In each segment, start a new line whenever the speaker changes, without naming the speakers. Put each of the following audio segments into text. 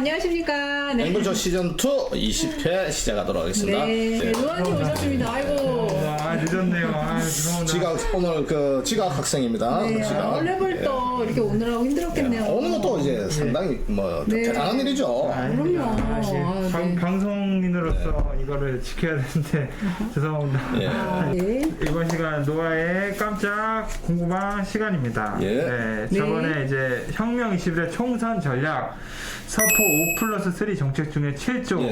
안녕하십니까. 네.
앵글조 시즌2 20회 시작하도록 하겠습니다.
네. 노아님 오셨습니다. 아이고.
늦었네요. 죄송합니다.
지각, 오늘 지각 학생입니다.
네.
지각.
원래벌 또 이렇게 오느라고 힘들었겠네요.
오는 것도 이제 상당히 대단한 일이죠.
그럼요. 네.
방송인으로서 이거를 지켜야 되는데 죄송합니다.
네.
이번 시간 노아의 깜짝 공부방 시간입니다.
예.
저번에 이제 혁명 21의 총선 전략 서포 5+3 정책 중에 7조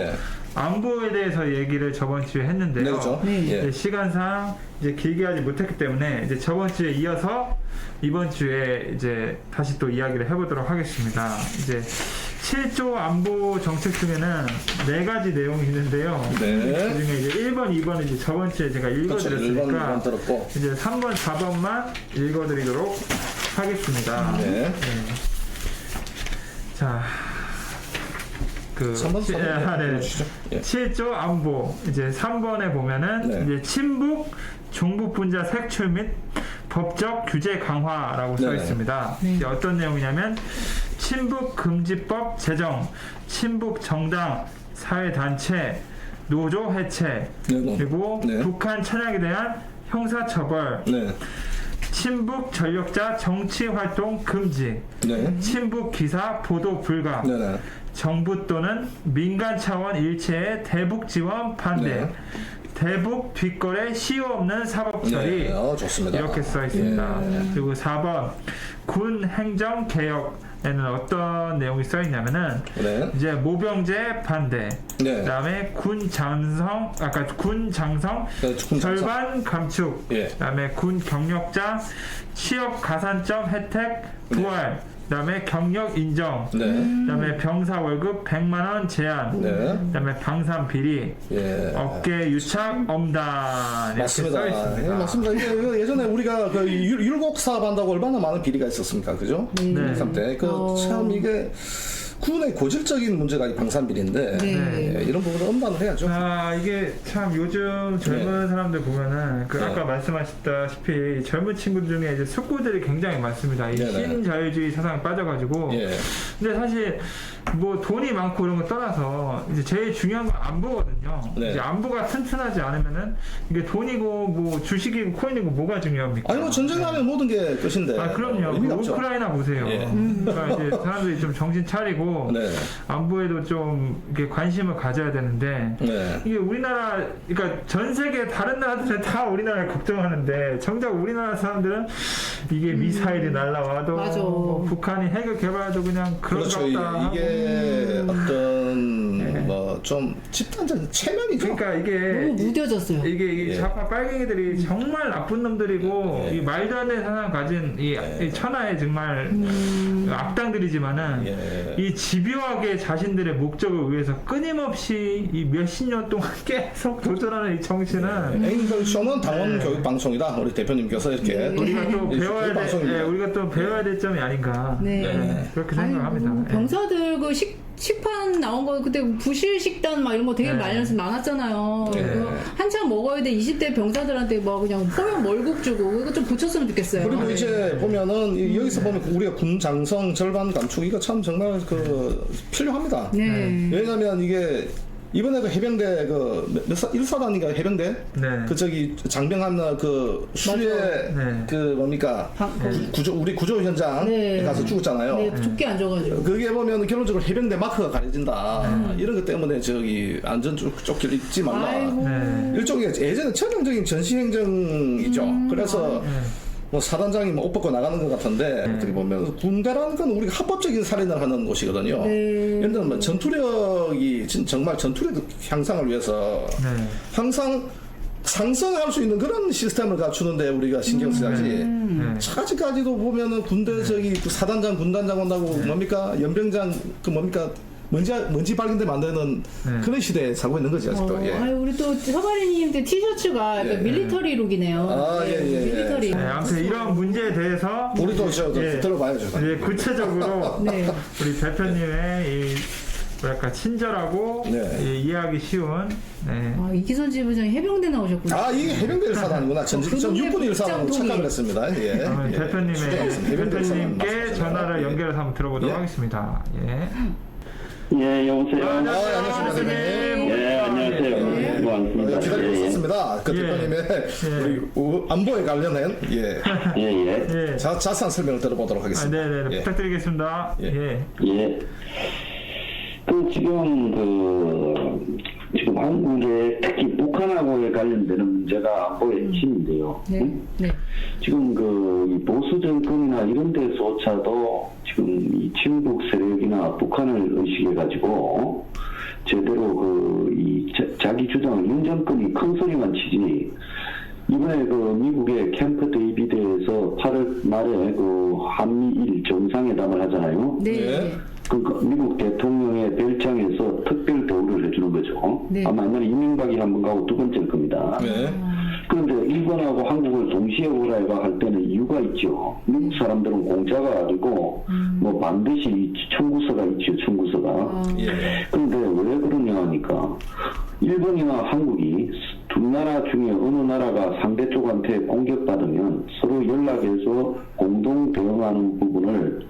안보에 대해서 얘기를 저번 주에 했는데요.
네, 그렇죠.
이제 시간상 이제 길게 하지 못했기 때문에 이제 저번 주에 이어서 이번 주에 이제 다시 또 이야기를 해보도록 하겠습니다. 이제 7조 안보 정책 중에는 4가지 내용이 있는데요.
네.
그 중에 이제 1번, 2번은 이제 저번 주에 제가 읽어드렸으니까
1번 들었고
이제 3번, 4번만 읽어드리도록 하겠습니다.
네.
자,
3번
네.
예.
7조 안보 이제 3번에 보면은 이제 친북 종북 분자 색출 및 법적 규제 강화라고 써 있습니다. 이제 어떤 내용이냐면 친북 금지법 제정, 친북 정당, 사회단체, 노조 해체, 그리고 북한 찬양에 대한 형사처벌, 친북 전력자 정치활동 금지, 친북 기사 보도 불가, 정부 또는 민간 차원 일체의 대북 지원 반대, 대북 뒷거래 시효 없는 사법 처리,
좋습니다.
이렇게 써 있습니다. 그리고 4번 군 행정 개혁에는 어떤 내용이 써 있냐면은 이제 모병제 반대, 그다음에 군 장성 절반 감축, 그다음에 군 경력자 취업 가산점 혜택 부활, 그다음에 경력 인정, 그다음에 병사 월급 100만 원 제한, 그다음에 방산 비리, 업계 유착 엄단.
맞습니다. 맞습니다. 이게 예전에 우리가 그 율곡 사업한다고 얼마나 많은 비리가 있었습니까, 그죠? 때 참 이게 군의 고질적인 문제가 이 방산비리인데 이런 부분을 엄단을 해야죠.
이게 참 요즘 젊은 사람들 보면은 아까 말씀하셨다시피 젊은 친구들 중에 이제 숙고들이 굉장히 많습니다. 이 신자유주의 사상에 빠져가지고. 근데 사실 뭐 돈이 많고 이런 거 떠나서 이제 제일 중요한 건 안보거든요. 이제 안보가 튼튼하지 않으면은 이게 돈이고 뭐 주식이고 코인이고 뭐가 중요합니까?
아니 뭐 전쟁하면 모든 게 끝인데.
그럼요. 우크라이나 보세요. 그러니까 이제 사람들이 좀 정신 차리고 안보에도 좀 이렇게 관심을 가져야 되는데 이게 우리나라, 그러니까 전 세계 다른 나라들은 다 우리나라를 걱정하는데 정작 우리나라 사람들은 이게 미사일이 날라와도 뭐 북한이 핵을 개발해도 그냥 그런가 보다.
이게 어떤 뭐 좀 집단적 체면이죠.
그러니까 이게
너무 무뎌졌어요.
이게 좌파 빨갱이들이 정말 나쁜 놈들이고 이 말도 안 되는 사상 가진 이 천하의 정말 악당들이지만은 이 집요하게 자신들의 목적을 위해서 끊임없이 이 몇십 년 동안 계속 도전하는 이 정신은
앵글쇼는 당원 교육 방송이다. 우리 대표님께서 이렇게
우리가 또 우리가 또 배워야 될 점이 아닌가 그렇게 생각합니다.
병사들 그 식판 나온 거 그때 부실 식단 막 이런 거 되게 많았잖아요. 한참 먹어야 돼 20대 병사들한테 뭐 그냥 포면 월급 주고 이거 좀 고쳤으면 좋겠어요.
그리고 이제 보면은 여기서 보면 우리가 군 장성 절반 감축 이거 참 정말 필요합니다. 왜냐하면 이게 이번에 그 해병대 일사단인가 해병대 저기 장병한 수해 뭡니까 우리 구조 현장에 가서 죽었잖아요.
죽게 안 줘가지고
그게 보면 결론적으로 해병대 마크가 가려진다. 이런 것 때문에 저기 안전 쫓길 잊지 말라. 일종의 예전에 전형적인 전시행정이죠. 그래서 뭐 사단장이 옷 벗고 나가는 것 같은데 어떻게 보면 군대라는 건 우리가 합법적인 살인을 하는 곳이거든요. 예를 들면 뭐 전투력이 정말 전투력 향상을 위해서 항상 상승할 수 있는 그런 시스템을 갖추는데 우리가 신경 써야지. 아직까지도 보면은 군대 저기 사단장 군단장 온다고 뭡니까 연병장 먼지 발견돼 만드는 그런 시대에 살고 있는 거지 아직도.
우리 또 서바리님 티셔츠가 밀리터리 룩이네요. 밀리터리.
아무튼 이런 문제에 대해서
우리도 들어봐야죠.
구체적으로 우리 대표님의 이 뭐랄까 친절하고 이해하기 쉬운.
이기선 지부장이 해병대 나오셨구나.
이게 해병대 일사단이구나. 전 육군 일사단으로 착각을 했습니다.
대표님께 전화를 연결해서 한번 들어보도록 하겠습니다.
예, 여보세요.
안녕하십니까, 대표님.
예, 안녕하세요. 고맙습니다.
기다리고 있었습니다. 그 대표님의 우리 안보에 관련된
예.
자세한 설명을 들어보도록 하겠습니다.
네네,
예.
부탁드리겠습니다.
예.
예. 지금 한국에 특히 북한하고에 관련되는 문제가 안보의 핵심인데요.
네.
응?
네.
지금 이 보수 정권이나 이런 데서조차도 지금 이 친북 세력이나 북한을 의식해가지고 제대로 자기 주장을 윤 정권이 큰 소리만 치지. 이번에 미국의 캠프 데이비드에서 8월 말에 한미일 정상회담을 하잖아요.
네.
그러니까 미국 대통령의 별장에서 특별 대우를 해주는 거죠.
네.
아마 옛날에 이명박이 한 번 가고 두 번째일 겁니다.
네.
그런데 일본하고 한국을 동시에 오라고 할 때는 이유가 있죠. 미국 사람들은 공짜가 아니고 뭐 반드시 청구서가 있죠. 청구서가.
예.
그런데 왜 그러냐 하니까 일본이나 한국이 두 나라 중에 어느 나라가 상대 쪽한테 공격받으면 서로 연락해서 공동 대응하는 부분을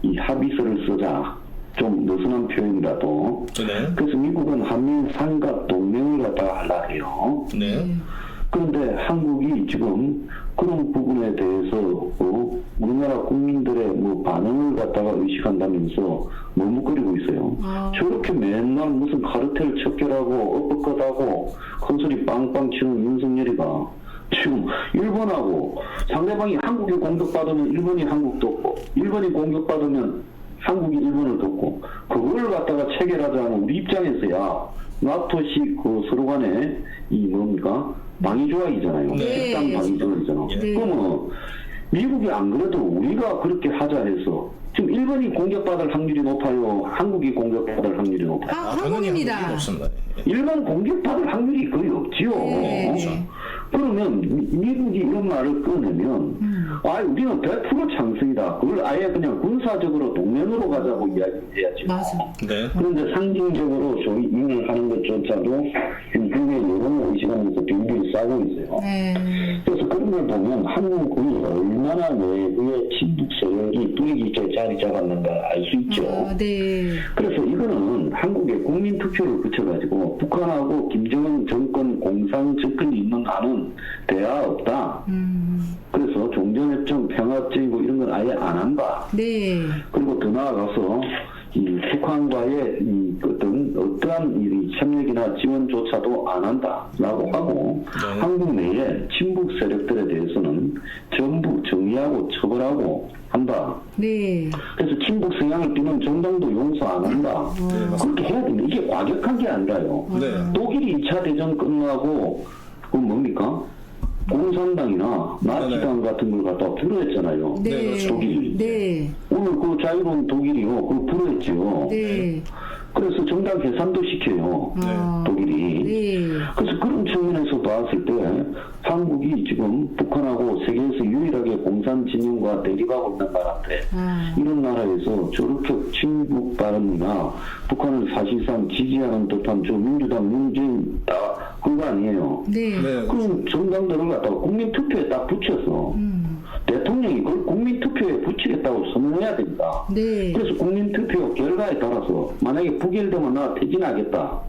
이 합의서를 쓰자. 좀 느슨한 표현이라도.
네.
그래서 미국은 한미 삼각 동맹을 갖다가 하려 해요.
네.
그런데 한국이 지금 그런 부분에 대해서 우리나라 국민들의 반응을 갖다가 의식한다면서 머뭇거리고 있어요. 저렇게 맨날 무슨 카르텔 척결하고 엇엇하고 큰소리 빵빵 치는 윤석열이가 지금 일본하고 상대방이 한국이 공격받으면 일본이 한국 돕고 일본이 공격받으면 한국이 일본을 돕고 그걸 갖다가 체결하자는 우리 입장에서야 나토식 서로 간에 방위 조약이잖아요. 집단 방위 조약이잖아. 그러면 미국이 안 그래도 우리가 그렇게 하자 해서 지금 일본이 공격받을 확률이 높아요. 한국이 공격받을 확률이 높아요.
한국입니다.
일본 공격받을 확률이 거의 없지요. 그러면 미국이 이런 말을 꺼내면 우리는 100% 창승이다. 그걸 아예 그냥 군사적으로 동맹으로 가자고 이야기해야지.
맞아.
네.
그런데 상징적으로 저희 인용하는 것조차도 일종의 여론을 의식하면서 빙빙 싸고 있어요.
네.
그래서 그런 걸 보면 한국이 얼마나 외부의 친북 세력이 뿌리 깊게 자리 잡았는가 알 수 있죠.
네.
그래서 이거는 한국의 국민 투표를 거쳐가지고 북한하고 김정은 정권 공산 정권이 있는 한은 대화 없다. 그래서 종전협정 평화적이고 이런 건 아예 안 한다.
네.
그리고 더 나아가서 이 북한과의 어떠한 협력이나 지원조차도 안 한다라고 하고 한국 내에 친북 세력들에 대해서는 전부 정리하고 처벌하고 한다.
네.
그래서 친북 성향을 띠는 정당도 용서 안 한다. 그렇게 해야 됩니다. 이게 과격한 게 아니라요.
네.
독일이 2차 대전 끝나고 그건 뭡니까? 공산당이나 나치당 같은 걸 갖다가 불허했잖아요.
네.
그렇죠.
독일이.
네.
오늘 자유로운 독일이요. 그걸 불허했죠.
네.
그래서 정당 해산도 시켜요. 독일이.
네.
그래서 그런 측면에서 봤을 때 한국이 지금 북한하고 세계에서 유일하게 공산 진영과 대립하고 있는 나라인데 이런 나라에서 저렇게 친북 발언이나 북한을 사실상 지지하는 듯한 저 민주당 문재인 그거 아니에요.
네.
그럼 정당들을 갖다가 국민투표에 딱 붙여서 대통령이 그걸 국민투표에 붙이겠다고 선언해야 됩니다.
네.
그래서 국민투표 결과에 따라서 만약에 부결되면 나 퇴진하겠다.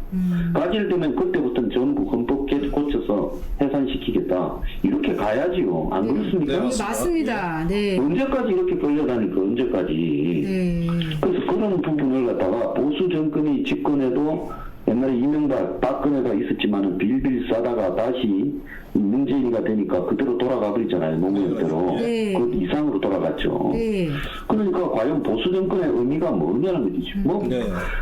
가결되면 그때부터는 전부 헌법 고쳐서 해산시키겠다. 이렇게 가야지요. 안 그렇습니까?
네,
맞습니다. 네.
언제까지 이렇게 끌려다니까 언제까지.
네.
그래서 그런 부분을 갖다가 보수 정권이 집권해도 옛날에 이명박, 박근혜가 있었지만은 빌빌 싸다가 다시 문재인이가 되니까 그대로 돌아가 버리잖아요. 노무현대로.
네.
그 이상으로 돌아갔죠.
네.
그러니까 과연 보수 정권의 의미가 뭐냐는 거지.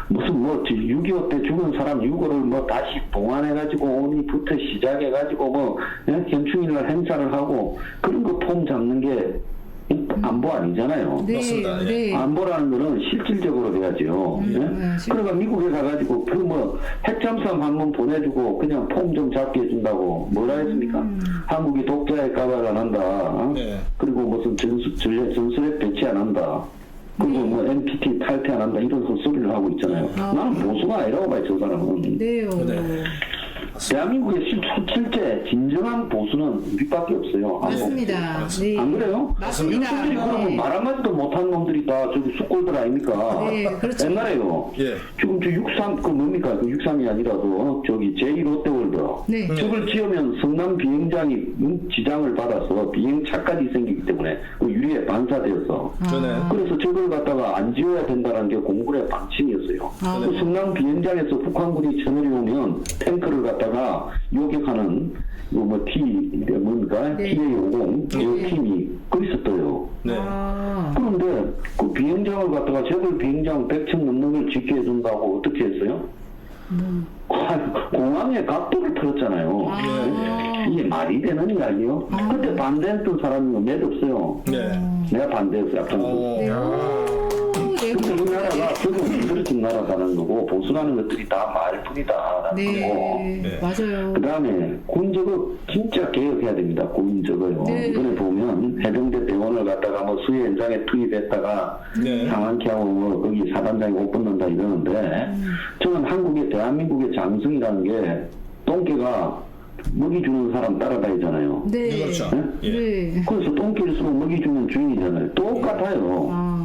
무슨 6.25 때 죽은 사람 유고를 다시 봉환해가지고 오늘부터 시작해가지고 현충일날 행사를 하고 그런 거 폼 잡는 게 안보 아니잖아요.
네.
맞습니다.
네.
안보라는 거는 실질적으로 돼야죠. 그러니까 미국에 가가지고 핵잠수함 한 번 보내주고 그냥 폼 좀 잡게 해준다고 뭐라 했습니까? 한국이 독자의 까발 안 한다.
네.
그리고 무슨 전술핵 배치 안 한다. 그리고 NPT 탈퇴 안 한다. 이런 소리를 하고 있잖아요. 나는 보수가 아니라고 봐요, 저 사람은.
네요.
네.
대한민국의 실제 진정한 보수는 우리밖에 없어요.
맞습니다. 네.
안 그래요?
맞습니다.
윤석열이 그러면 말 한마디도 못한 놈들이 다 저기 숙골들 아닙니까?
네, 그렇죠.
옛날에요.
예.
지금 저 63, 그 뭡니까? 그 63이 아니라도 저기 제1롯데월드.
네.
저걸 지으면 성남 비행장이 지장을 받아서 비행차까지 생기기 때문에 그 유리에 반사되어서.
전에.
그래서 저걸 갖다가 안 지어야 된다는 게 공군의 방침이었어요. 그 성남 비행장에서 북한군이 쳐내려 오면 탱크를 갖다가 요격하는 뭐 뭔가
네.
TA-50 이 팀이 거기서 떠요.
네.
그런데 그 비행장을 갖다가 재벌 비행장 100층 넘는 걸 짓게 해준다고 어떻게 했어요? 공항에 각도를 틀었잖아요. 이게 말이 되는 이야기요? 그때 반대했던 사람이 몇 없어요.
네.
내가 반대했어요.
네. 네.
근데 우리나라가 저도 만들어진 나라라는 거고 보수라는 것들이 다 말뿐이다라는 거고.
네. 맞아요.
그 다음에 군적업 진짜 개혁해야 됩니다. 군적어요.
네.
이번에 보면 해병대 대원을 갖다가 뭐 수해 현장에 투입했다가
네.
상한케 하고 뭐 거기 사단장이 못 붙는다 이러는데 저는 한국의 대한민국의 장성이라는 게 똥개가 먹이 주는 사람 따라다니잖아요.
네.
그렇죠. 예.
네.
그래서 똥개일수록 먹이 주는 주인이잖아요. 똑같아요.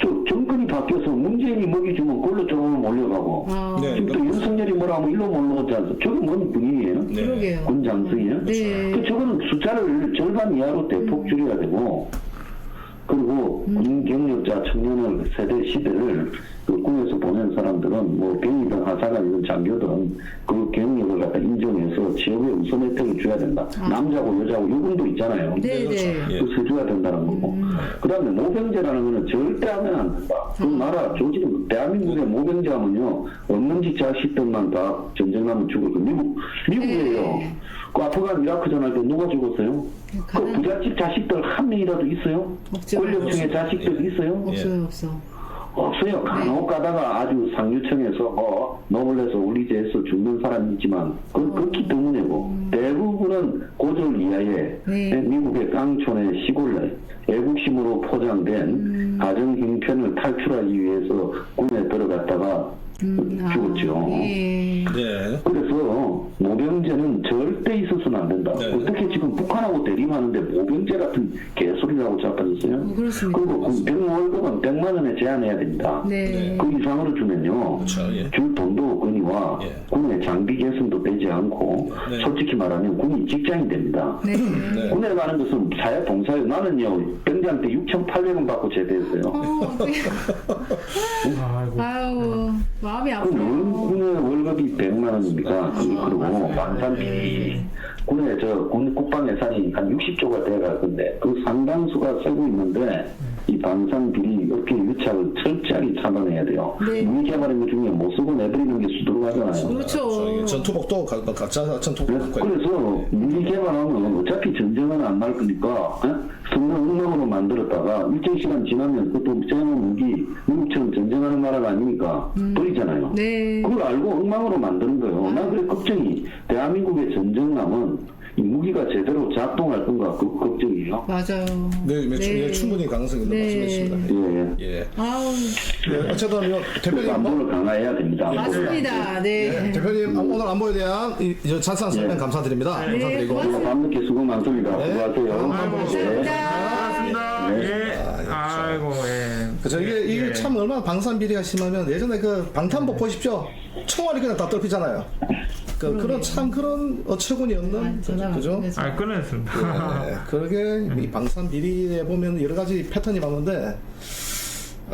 저 정권이 바뀌어서 문재인이 먹이 주면 그걸로 조금은 몰려가고
네.
지금 또 윤석열이 뭐라 하면 일로 몰려오지 않습니까? 저게 뭔 분위기예요?
네.
그러게요.
군 장성이요?
네.
그 저거는 숫자를 절반 이하로 대폭 줄여야 되고 그리고 군 경력자 청년을 세대 시대를 그 군에서 보낸 사람들은 뭐 병이든 하사관이든 장교든 그 경력을 갖다 인정해서 취업에 우선 혜택을 줘야 된다. 남자고 여자고 요금도 있잖아요.
네. 네.
예.
그래서 줘야 된다는 거고. 그 다음에 모병제라는 거는 절대 하면 안 된다. 그 나라 조직은 대한민국의 모병제 하면요. 없는 지 자식들만 다 전쟁하면 죽을 거. 미국이에요. 그 아프간 이라크 전할 때 누가 죽었어요? 그 부잣집 자식들 한 명이라도 있어요?
없죠.
권력층의 자식들 있어요?
없어요, 없어.
없어요. 간혹 가다가 아주 상류층에서 뭐 노블레스 올리제에서 죽는 사람이 있지만 그건 극히 드문이고 대부분은 고졸 이하의
네.
미국의 깡촌의 시골 애국심으로 포장된 가정 형편을 탈출하기 위해서 군에 들어갔다가 죽었죠.
예.
네.
그래서 모병제는 절대 있어서는 안 된다.
네.
어떻게 지금 북한하고 대립하는데 모병제 같은 개소리라고 자빠졌어요?
그렇습니다.
그리고 병 월급은 100만 원에 제한해야 됩니다.
네.
그 이상으로 주면요.
그렇죠. 예.
줄 돈도 없거니와
예.
군의 장비 개선도 되지 않고
네.
솔직히 말하면 군이 직장이 됩니다.
네.
네.
군에 가는 것은 사회 봉사요. 나는요 병장 때 6,800원 받고 제대했어요.
아이고.
아유, 마음이
그
아프네요.
군의 월급이 100만 원입니다. 그리고 방산비리 군의 군 국방 예산이 한 60조가 돼갈 건데 그 상당수가 쓰고 있는데 이 방산비리 업계 유착을 철저하게 차단해야 돼요.
네.
무기 개발한 것 중에 못 쓰고 내버리는 게 수두룩하잖아요.
그렇죠.
전투복도 가짜 전투복.
그래서 무기 개발하면 어차피 전쟁은 안 날 거니까 성능 엉망으로 만들었다가 일정 시간 지나면 그것도 쟁한 무기 미국처럼 전쟁하는 나라가 아니니까 버리잖아요.
네.
그걸 알고 엉망으로 만드는 거예요. 난 그래 걱정이 대한민국의 전쟁남은 이 무기가 제대로 작동할 건가 그 걱정이에요.
맞아요.
네, 네. 충분히 가능성이 있는
네.
말씀이십니다.
예.
예.
아우,
네, 어쨌든 요 대표님
안보를 강화해야 됩니다.
맞습니다. 네.
네, 대표님 오늘 안보에 대한 자세한 설명 감사드립니다.
네,
감사드리고.
고맙습니다.
밤늦게 수고 많습니다.
네.
수고하세요.
감사합니다.
고맙습니다.
네.
예. 아이고, 예.
그죠. 이게
예.
참 얼마나 방산 비리가 심하면 예전에 그 방탄복 보십시오. 총알이 그냥 다 떨피잖아요. 그런 참 그런 어처구니없는 그죠?
아, 끊었습니다.
네, 그러게 이 방산 비리에 보면 여러 가지 패턴이 많은데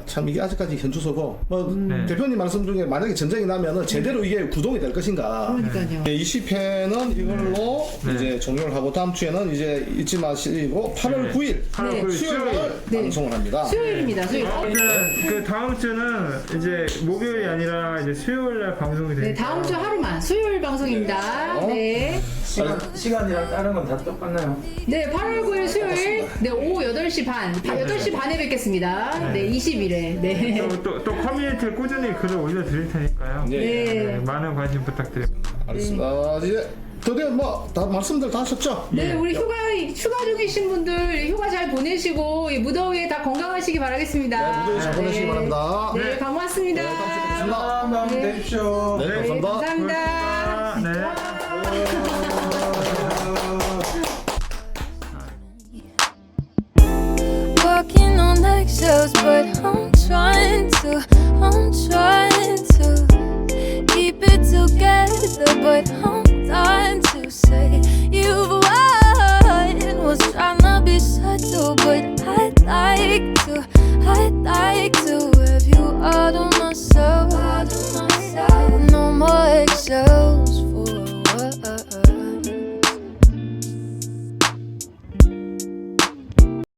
참 이게 아직까지 현주소고 뭐
네.
대표님 말씀 중에 만약에 전쟁이 나면은 제대로 이게 구동이 될 것인가?
그러니까요.
20회는 이걸로
네.
이제 종료를 하고 다음 주에는 이제 잊지 마시고 8월 9일
8월
네.
9일
수요일 날
네.
방송을 합니다.
수요일입니다. 수요일.
그 다음 주는 이제 목요일이 아니라 이제 수요일 날 방송이 되니까.
네, 다음 주 하루만 수요일 방송입니다. 네.
시간이랑 다른 건 다 똑같나요?
네, 8월 9일 수요일, 네, 오후 8시 반, 8시 반에 뵙겠습니다. 네, 20일에. 네.
또 커뮤니티에 꾸준히 글을 올려드릴 테니까요.
네.
많은 관심 부탁드립니다.
알겠습니다. 이제 드디어 뭐 다 말씀들 다 하셨죠?
네, 우리 휴가 중이신 분들 휴가 잘 보내시고, 이 무더위에 다 건강하시기 바라겠습니다.
네, 무더위 잘 보내시기 바랍니다.
네, 고맙습니다.
다음 주에 뵙겠습니다.
다음
네.
되십시오.
네, 감사합니다.
감사합니다.
고맙습니다. 네.
eggshells, but I'm trying to keep it together, but I'm dying to